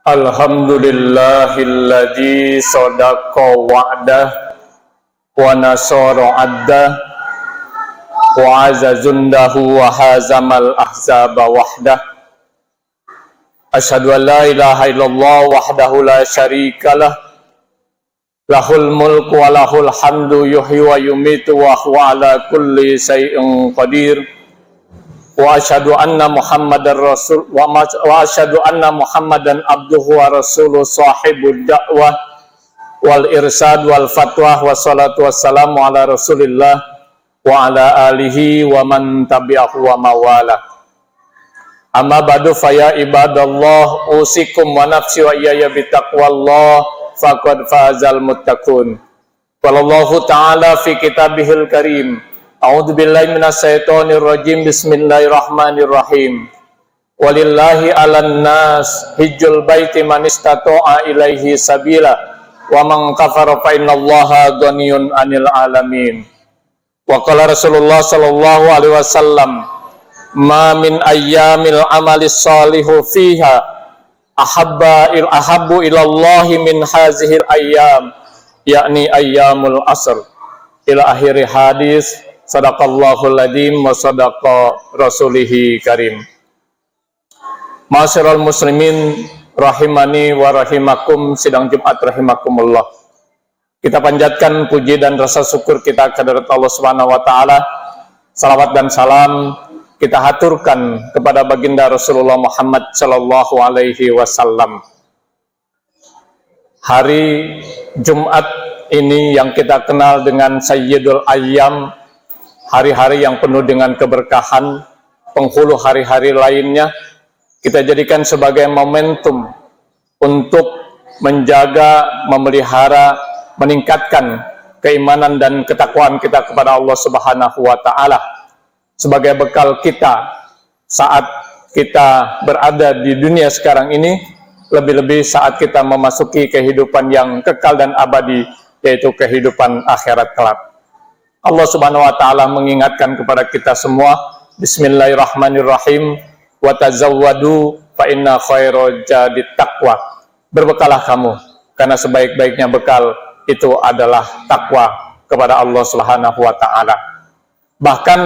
Alhamdulillahilladzi sadaqa wa'dah wa nasara 'addah wa 'azazundahu wa hazamal ahzaba wahdah. Asyhadu an la ilaha illallah wahdahu la syarikalah lahul mulku wa lahul hamdu yuhyi wa yumitu wa huwa ala kulli syai'in qadir. Wa asyhadu anna Muhammadar rasul wa asyhadu anna Muhammadan abduhu wa rasuluh sahibud da'wah wal irsad wal fatwah wassalatu wassalamu ala rasulillah wa ala alihi wa man tabi'ahu wa mawala. Amma ba'du fa ya ibadallah usikum wa nafsi wa iyaya bitaqwallah faqad fazal muttaqun. Wallahu ta'ala fi kitabihil karim. A'udzu billahi minasyaitonir rajim. Bismillahirrahmanirrahim. Walillahi 'alan nas hijjul baiti man istata'a ilaihi sabila wa man kafara fa innallaha ghaniyun 'anil 'alamin. Wa qala Rasulullah sallallahu alaihi wasallam, "Ma min ayyamil amali shalihu fiha ahabbu ilallahi min hazihil ayyam, yakni ayyamul asr." Ila akhiri hadis. Sadaqallahul adzim wa sadaqa rasulihi karim. Ma'asyiral muslimin rahimani wa rahimakum, sidang Jumat rahimakumullah. Kita panjatkan puji dan rasa syukur kita kehadirat Allah Subhanahu wa taala. Salawat dan salam kita haturkan kepada baginda Rasulullah Muhammad sallallahu alaihi wasallam. Hari Jumat ini yang kita kenal dengan Sayyidul Ayyam, hari-hari yang penuh dengan keberkahan, penghulu hari-hari lainnya, kita jadikan sebagai momentum untuk menjaga, memelihara, meningkatkan keimanan dan ketakwaan kita kepada Allah Subhanahu wa taala sebagai bekal kita saat kita berada di dunia sekarang ini, lebih-lebih saat kita memasuki kehidupan yang kekal dan abadi, yaitu kehidupan akhirat kelak. Allah Subhanahu wa taala mengingatkan kepada kita semua, bismillahirrahmanirrahim, wa tazawwadu fa inna khairal zadi taqwa. Berbekalah kamu karena sebaik-baiknya bekal itu adalah takwa kepada Allah Subhanahu wa taala. Bahkan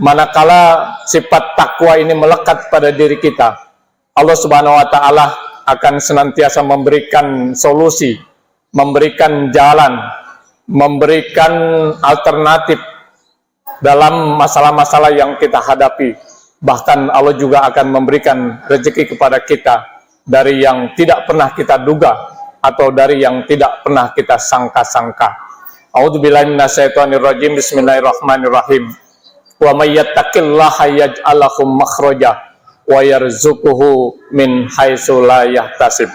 manakala sifat takwa ini melekat pada diri kita, Allah Subhanahu wa taala akan senantiasa memberikan solusi, memberikan jalan, memberikan alternatif dalam masalah-masalah yang kita hadapi. Bahkan Allah juga akan memberikan rezeki kepada kita dari yang tidak pernah kita duga atau dari yang tidak pernah kita sangka-sangka. A'udzubillahi minasyaitonir rajim. Bismillahirrahmanirrahim. Wa may yattaqillaha yaj'al lahu makhraja wa yarzuquhu min haitsu la yahtasib.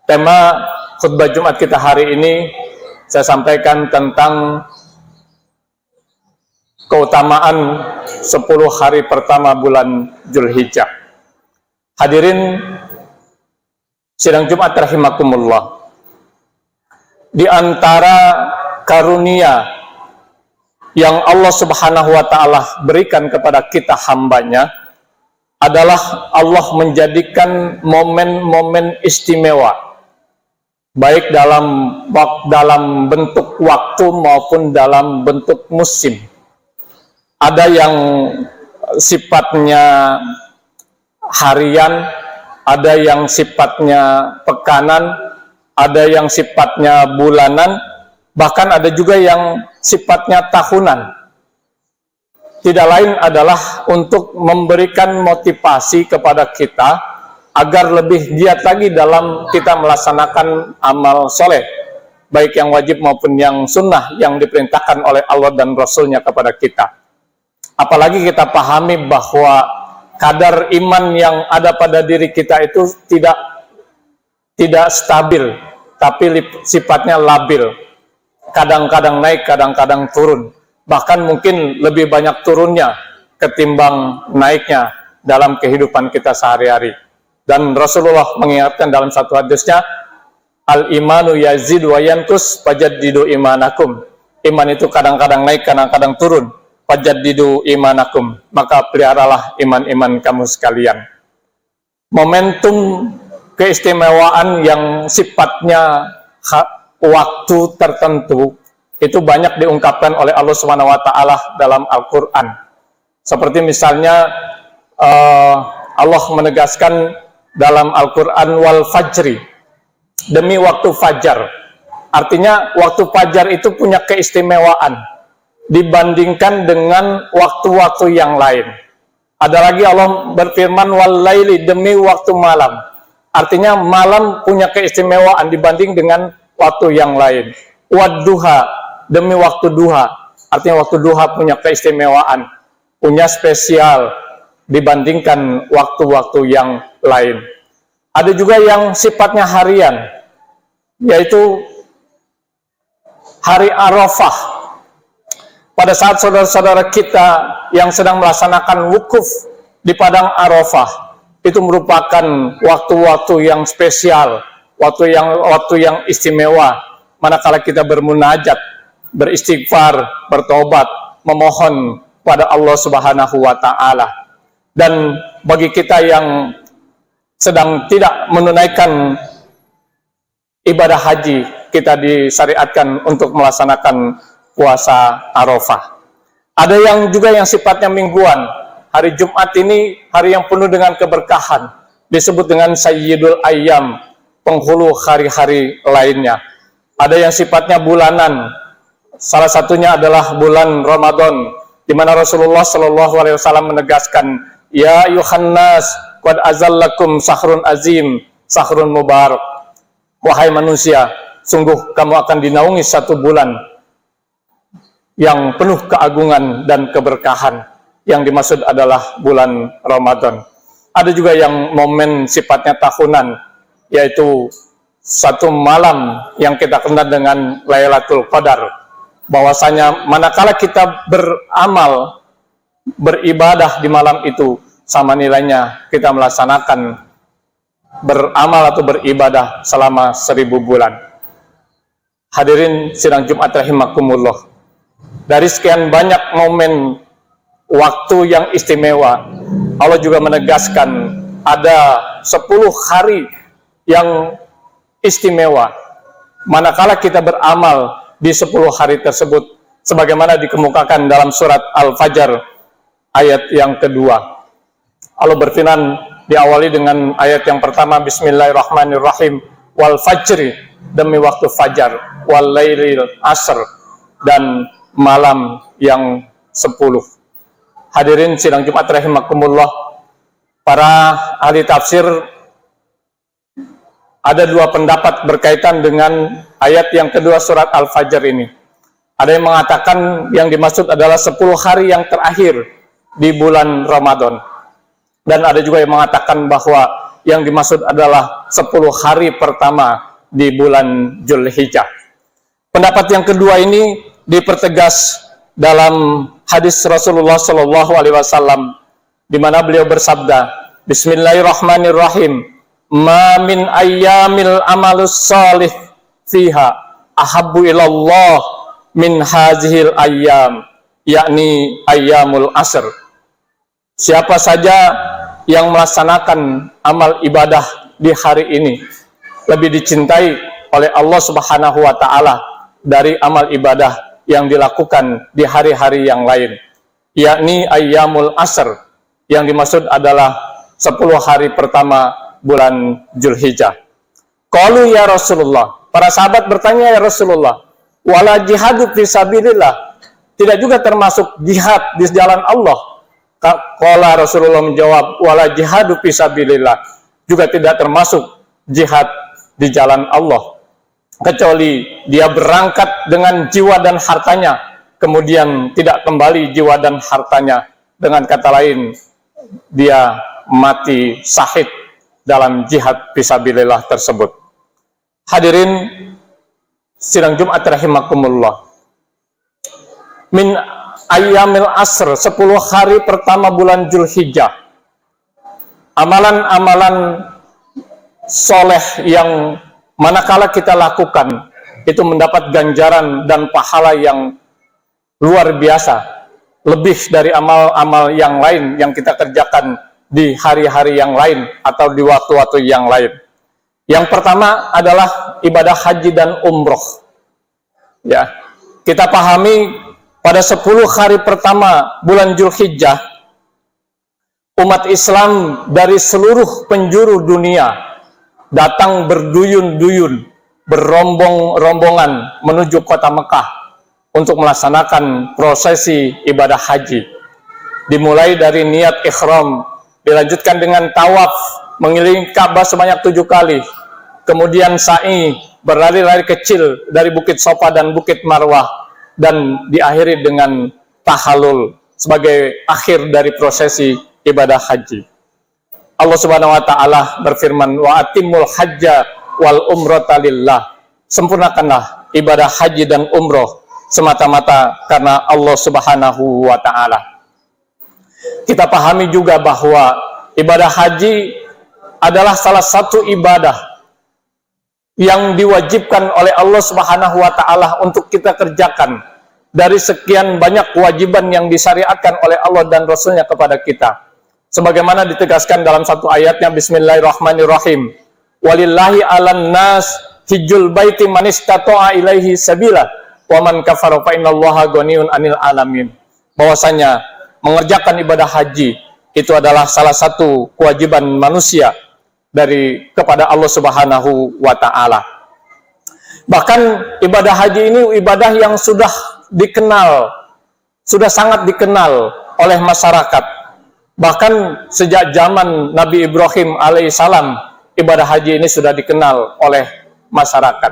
Tema khutbah Jumat kita hari ini saya sampaikan tentang keutamaan 10 hari pertama bulan Dzulhijjah. Hadirin sidang Jumat rahimakumullah. Di antara karunia yang Allah Subhanahu wa taala berikan kepada kita hambanya adalah Allah menjadikan momen-momen istimewa, baik dalam bentuk waktu maupun dalam bentuk musim. Ada yang sifatnya harian, ada yang sifatnya pekanan, ada yang sifatnya bulanan, bahkan ada juga yang sifatnya tahunan. Tidak lain adalah untuk memberikan motivasi kepada kita agar lebih giat lagi dalam kita melaksanakan amal soleh, baik yang wajib maupun yang sunnah yang diperintahkan oleh Allah dan Rasul-Nya kepada kita. Apalagi kita pahami bahwa kadar iman yang ada pada diri kita itu tidak stabil, tapi sifatnya labil. Kadang-kadang naik, kadang-kadang turun. Bahkan mungkin lebih banyak turunnya ketimbang naiknya dalam kehidupan kita sehari-hari. Dan Rasulullah mengingatkan dalam satu hadisnya, al-imanu yazid wa yanqus fajaddidu imanakum. Iman itu kadang-kadang naik, kadang-kadang turun. Fajaddidu imanakum, maka peliharalah iman-iman kamu sekalian. Momentum keistimewaan yang sifatnya waktu tertentu itu banyak diungkapkan oleh Allah Subhanahu wa taala dalam Al-Qur'an. Seperti misalnya Allah menegaskan dalam Al-Qur'an wal fajri, demi waktu fajar. Artinya waktu fajar itu punya keistimewaan dibandingkan dengan waktu-waktu yang lain. Ada lagi Allah berfirman wal laili, demi waktu malam. Artinya malam punya keistimewaan dibanding dengan waktu yang lain. Wadduha, demi waktu duha. Artinya waktu duha punya keistimewaan, punya spesial dibandingkan waktu-waktu yang lain. Ada juga yang sifatnya harian, yaitu hari Arafah. Pada saat saudara-saudara kita yang sedang melaksanakan wukuf di padang Arafah, itu merupakan waktu-waktu yang spesial, waktu yang istimewa, manakala kita bermunajat, beristighfar, bertobat, memohon pada Allah Subhanahu wa taala. Dan bagi kita yang sedang tidak menunaikan ibadah haji, kita disyariatkan untuk melaksanakan puasa Arafah. Ada yang juga yang sifatnya mingguan. Hari Jumat ini hari yang penuh dengan keberkahan, disebut dengan Sayyidul Ayyam, penghulu hari-hari lainnya. Ada yang sifatnya bulanan. Salah satunya adalah bulan Ramadan, di mana Rasulullah Shallallahu Alaihi Wasallam menegaskan, ya ayuhan nas, qad azallakum sahrun azim, sahrun mubarak. Wahai manusia, sungguh kamu akan dinaungi satu bulan yang penuh keagungan dan keberkahan. Yang dimaksud adalah bulan Ramadan. Ada juga yang momen sifatnya tahunan, yaitu satu malam yang kita kenal dengan Lailatul Qadar. Bahwasanya manakala kita beramal, beribadah di malam itu, sama nilainya kita melaksanakan beramal atau beribadah selama 1000 bulan. Hadirin sidang Jumat rahimakumullah. Dari sekian banyak momen waktu yang istimewa, Allah juga menegaskan ada 10 hari yang istimewa. Manakala kita beramal di 10 hari tersebut, sebagaimana dikemukakan dalam surat Al-Fajr ayat yang kedua. Allah berfirman, diawali dengan ayat yang pertama, Bismillahirrahmanirrahim, wal fajri, demi waktu fajar, wal lailil asr, dan malam yang 10. Hadirin sidang Jumat rahimakumullah, para ahli tafsir ada dua pendapat berkaitan dengan ayat yang kedua surat Al-Fajr ini. Ada yang mengatakan yang dimaksud adalah 10 hari yang terakhir di bulan Ramadan. Dan ada juga yang mengatakan bahwa yang dimaksud adalah 10 hari pertama di bulan Dzulhijjah. Pendapat yang kedua ini dipertegas dalam hadis Rasulullah Shallallahu Alaihi Wasallam, di mana beliau bersabda, Bismillahirrahmanirrahim, ma min ayyamil amalus salih fiha ahabbu ilallah min hazihil ayyam, yakni ayyamul asr. Siapa saja yang melaksanakan amal ibadah di hari ini lebih dicintai oleh Allah Subhanahu wa taala dari amal ibadah yang dilakukan di hari-hari yang lain, yakni ayyamul asr, yang dimaksud adalah 10 hari pertama bulan Dzulhijjah. Qalu ya Rasulullah, para sahabat bertanya, ya Rasulullah, wala jihadu fisabilillah, tidak juga termasuk jihad di jalan Allah? Qala Rasulullah menjawab, wala jihadu fisabilillah, juga tidak termasuk jihad di jalan Allah, kecuali dia berangkat dengan jiwa dan hartanya, kemudian tidak kembali jiwa dan hartanya. Dengan kata lain, dia mati syahid dalam jihad fisabilillah tersebut. Hadirin sidang Jumat rahimakumullah, min ayyamil asr, 10 hari pertama bulan Dzulhijjah, amalan-amalan soleh yang manakala kita lakukan itu mendapat ganjaran dan pahala yang luar biasa, lebih dari amal-amal yang lain yang kita kerjakan di hari-hari yang lain atau di waktu-waktu yang lain. Yang pertama adalah ibadah haji dan umroh. Ya, kita pahami pada 10 hari pertama bulan Dzulhijjah, umat Islam dari seluruh penjuru dunia datang berduyun-duyun, berombong-rombongan menuju kota Mekah untuk melaksanakan prosesi ibadah haji. Dimulai dari niat ihram, dilanjutkan dengan tawaf mengelilingi Ka'bah sebanyak 7 kali, kemudian sa'i, berlari-lari kecil dari Bukit Sofa dan Bukit Marwah, dan diakhiri dengan tahallul sebagai akhir dari prosesi ibadah haji. Allah Subhanahu wa taala berfirman, wa atimul hajja wal umrata lillah. Sempurnakanlah ibadah haji dan umroh semata-mata karena Allah Subhanahu wa taala. Kita pahami juga bahwa ibadah haji adalah salah satu ibadah yang diwajibkan oleh Allah Subhanahu wa taala untuk kita kerjakan dari sekian banyak kewajiban yang disyariatkan oleh Allah dan Rasulnya kepada kita. Sebagaimana ditegaskan dalam satu ayatnya, Bismillahirrahmanirrahim. Walillahi 'alan nas hijjul baiti man istata'a ilaihi sabila wa man kafara fa innallaha ghaniyun 'anil alamin. Bahwasanya mengerjakan ibadah haji itu adalah salah satu kewajiban manusia kepada Allah Subhanahu wa taala. Bahkan ibadah haji ini ibadah yang sudah dikenal, sudah sangat dikenal oleh masyarakat. Bahkan sejak zaman Nabi Ibrahim alaihissalam, ibadah haji ini sudah dikenal oleh masyarakat.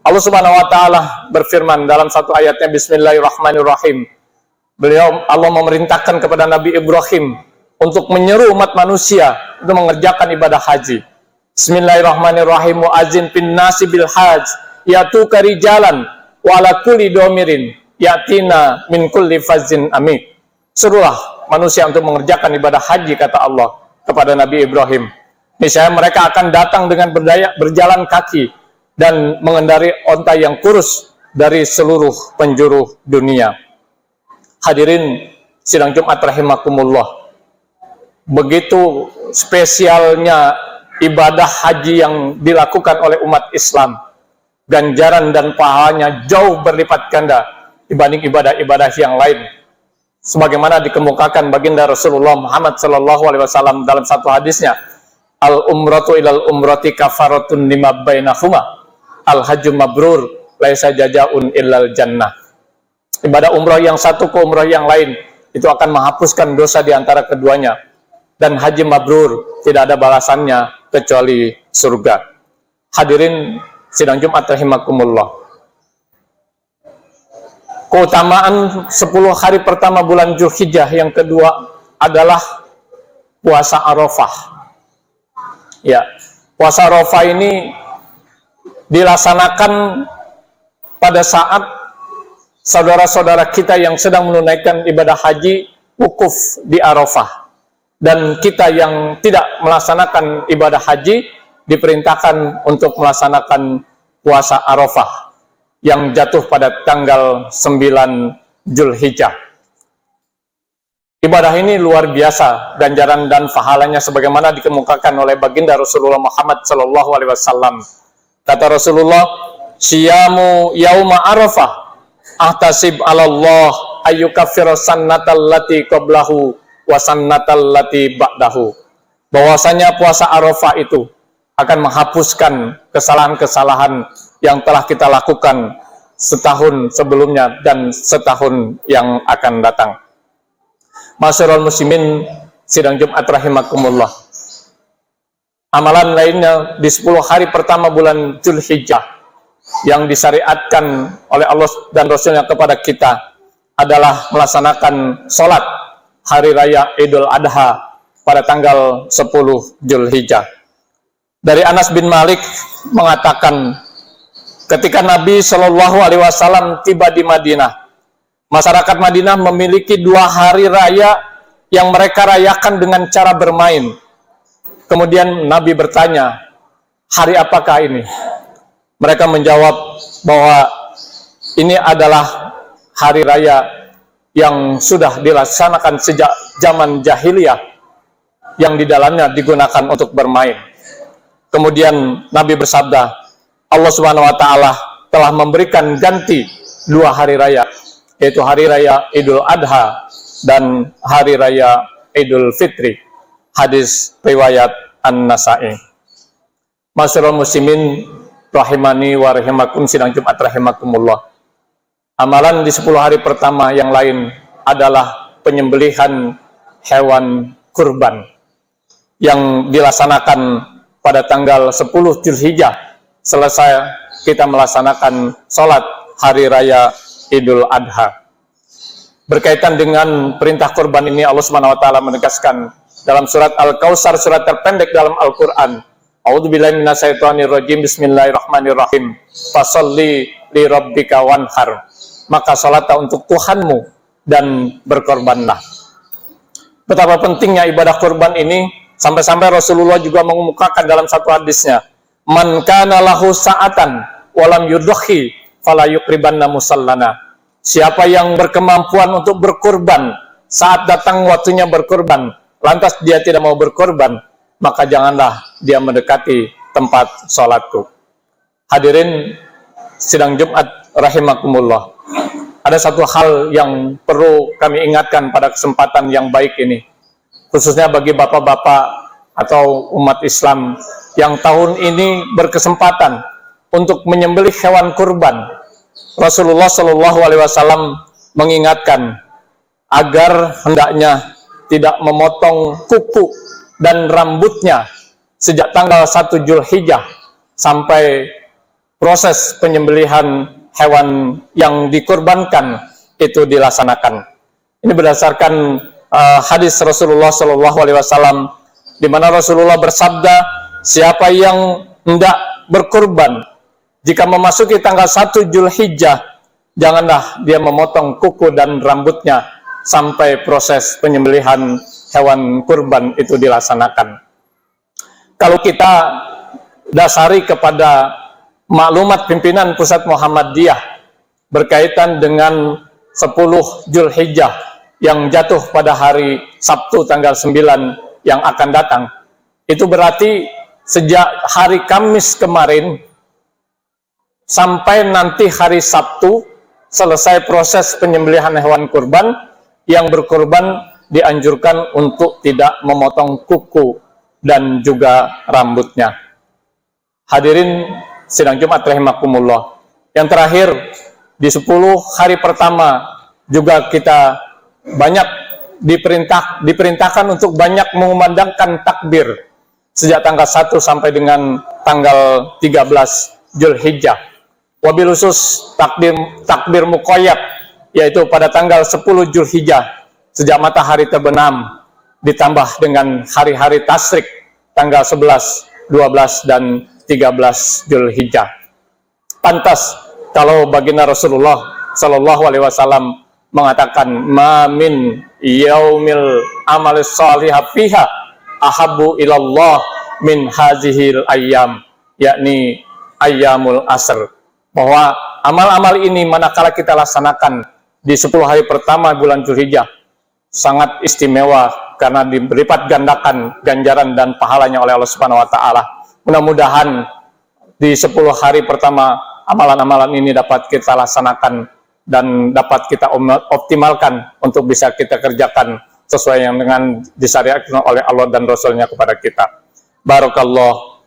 Allah Subhanahu wa taala berfirman dalam satu ayatnya, Bismillahirrahmanirrahim. Allah memerintahkan kepada Nabi Ibrahim untuk menyeru umat manusia untuk mengerjakan ibadah haji. Bismillahirrahmanirrahim. Wa azin fin nasi bil hajj yatuka rijalan wa ala kulli domirin yatina min kulli fazin amik. Serulah manusia untuk mengerjakan ibadah haji, kata Allah kepada Nabi Ibrahim. Misalnya mereka akan datang dengan berjalan kaki dan mengendari onta yang kurus dari seluruh penjuru dunia. Hadirin sidang Jumat rahimakumullah, begitu spesialnya ibadah haji yang dilakukan oleh umat Islam. Ganjaran dan pahalanya jauh berlipat ganda dibanding ibadah-ibadah yang lain. Sebagaimana dikemukakan baginda Rasulullah Muhammad SAW dalam satu hadisnya, al-umratu ilal umrati kafaratun lima bainahuma, al-hajju mabrur laisa jazaa'un illal jannah. Ibadah umrah yang satu ke umrah yang lain itu akan menghapuskan dosa di antara keduanya, dan haji mabrur tidak ada balasannya kecuali surga. Hadirin sidang Jumat rahimakumullah, keutamaan 10 hari pertama bulan Dzulhijjah yang kedua adalah puasa Arafah. Ya, puasa Arafah ini dilaksanakan pada saat saudara-saudara kita yang sedang menunaikan ibadah haji wukuf di Arafah, dan kita yang tidak melaksanakan ibadah haji diperintahkan untuk melaksanakan puasa Arafah yang jatuh pada tanggal 9 Dzulhijjah. Ibadah ini luar biasa ganjaran dan pahalanya sebagaimana dikemukakan oleh baginda Rasulullah Muhammad SAW. Kata Rasulullah, "Siyamu yauma Arafah ahtasib 'ala Allah ayyukaffira sannatal lati qablahu wa sannatal lati ba'dahu." Bahwasanya puasa Arafah itu akan menghapuskan kesalahan-kesalahan yang telah kita lakukan setahun sebelumnya dan setahun yang akan datang. Masyarul muslimin sidang Jumat rahimakumullah, amalan lainnya di 10 hari pertama bulan Dzulhijjah yang disyariatkan oleh Allah dan Rasulnya kepada kita adalah melaksanakan sholat hari raya Idul Adha pada tanggal 10 Dzulhijjah. Dari Anas bin Malik mengatakan, ketika Nabi Shallallahu Alaihi Wasallam tiba di Madinah, masyarakat Madinah memiliki 2 hari raya yang mereka rayakan dengan cara bermain. Kemudian Nabi bertanya, hari apakah ini? Mereka menjawab bahwa ini adalah hari raya yang sudah dilaksanakan sejak zaman jahiliyah, yang di dalamnya digunakan untuk bermain. Kemudian Nabi bersabda, Allah Subhanahu wa taala telah memberikan ganti 2 hari raya, yaitu hari raya Idul Adha dan hari raya Idul Fitri. Hadis riwayat An-Nasa'i. Masyarul muslimin rahimani wa rahimakum, sidang Jumat rahimakumullah. Amalan di 10 hari pertama yang lain adalah penyembelihan hewan kurban yang dilaksanakan pada tanggal 10 Zulhijjah selesai kita melaksanakan sholat hari raya Idul Adha. Berkaitan dengan perintah kurban ini, Allah Subhanahu wa taala menegaskan dalam surat Al-Kautsar, surat terpendek dalam Al-Qur'an. A'udzubillahi minasyaitonirrajim. Bismillahirrahmanirrahim. Fasholli li rabbika wanhar. Maka salatlah untuk Tuhanmu dan berkorbanlah. Betapa pentingnya ibadah kurban ini, sampai-sampai Rasulullah juga mengemukakan dalam satu hadisnya, man kana lahu sa'atan walam yudhi fala yuqribanna musallana. Siapa yang berkemampuan untuk berkorban saat datang waktunya berkorban, lantas dia tidak mau berkorban, maka janganlah dia mendekati tempat sholatku. Hadirin sidang Jumat rahimakumullah. Ada satu hal yang perlu kami ingatkan pada kesempatan yang baik ini, khususnya bagi bapak-bapak atau umat Islam yang tahun ini berkesempatan untuk menyembelih hewan kurban. Rasulullah Shallallahu Alaihi Wasallam mengingatkan agar hendaknya tidak memotong kuku dan rambutnya sejak tanggal 1 Zulhijjah sampai proses penyembelihan hewan yang dikurbankan itu dilaksanakan. Ini berdasarkan hadis Rasulullah Shallallahu Alaihi Wasallam, di mana Rasulullah bersabda, siapa yang hendak berkurban jika memasuki tanggal 1 Zulhijjah, janganlah dia memotong kuku dan rambutnya sampai proses penyembelihan hewan kurban itu dilaksanakan. Kalau kita dasari kepada maklumat pimpinan Pusat Muhammadiyah berkaitan dengan 10 Zulhijjah yang jatuh pada hari Sabtu tanggal 9 yang akan datang, itu berarti sejak hari Kamis kemarin sampai nanti hari Sabtu selesai proses penyembelihan hewan kurban, yang berkurban dianjurkan untuk tidak memotong kuku dan juga rambutnya. Hadirin sidang Jumat rahimakumullah. Yang terakhir, di 10 hari pertama juga kita banyak diperintahkan untuk banyak mengumandangkan takbir sejak tanggal 1 sampai dengan tanggal 13 Zulhijjah. Wabil khusus takbir muqayyad, yaitu pada tanggal 10 Zulhijjah sejak matahari terbenam, ditambah dengan hari-hari tasyrik tanggal 11, 12 dan 13 Zulhijjah. Pantas kalau baginda Rasulullah Shallallahu Alaihi Wasallam mengatakan, ma min yaumil amalis salihah fiha ahabbu ilallah min hazihil ayyam, yakni ayyamul asr, bahwa amal-amal ini manakala kita laksanakan di 10 hari pertama bulan Zulhijjah sangat istimewa karena dilipat gandakan ganjaran dan pahalanya oleh Allah Subhanahu wa taala. Mudah-mudahan di 10 hari pertama amalan-amalan ini dapat kita laksanakan dan dapat kita optimalkan untuk bisa kita kerjakan sesuai yang dengan disyariatkan oleh Allah dan Rasulnya kepada kita. Barakallah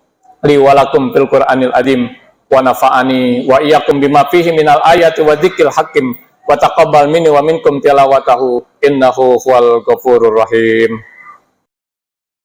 li walakum fil Qur'anil azim wa nafa'ani wa iyyakum bima fihi minal ayati wa dzikril hakim wa taqabbal minni wa minkum tilawatahu innahu huwal ghafurur rahim.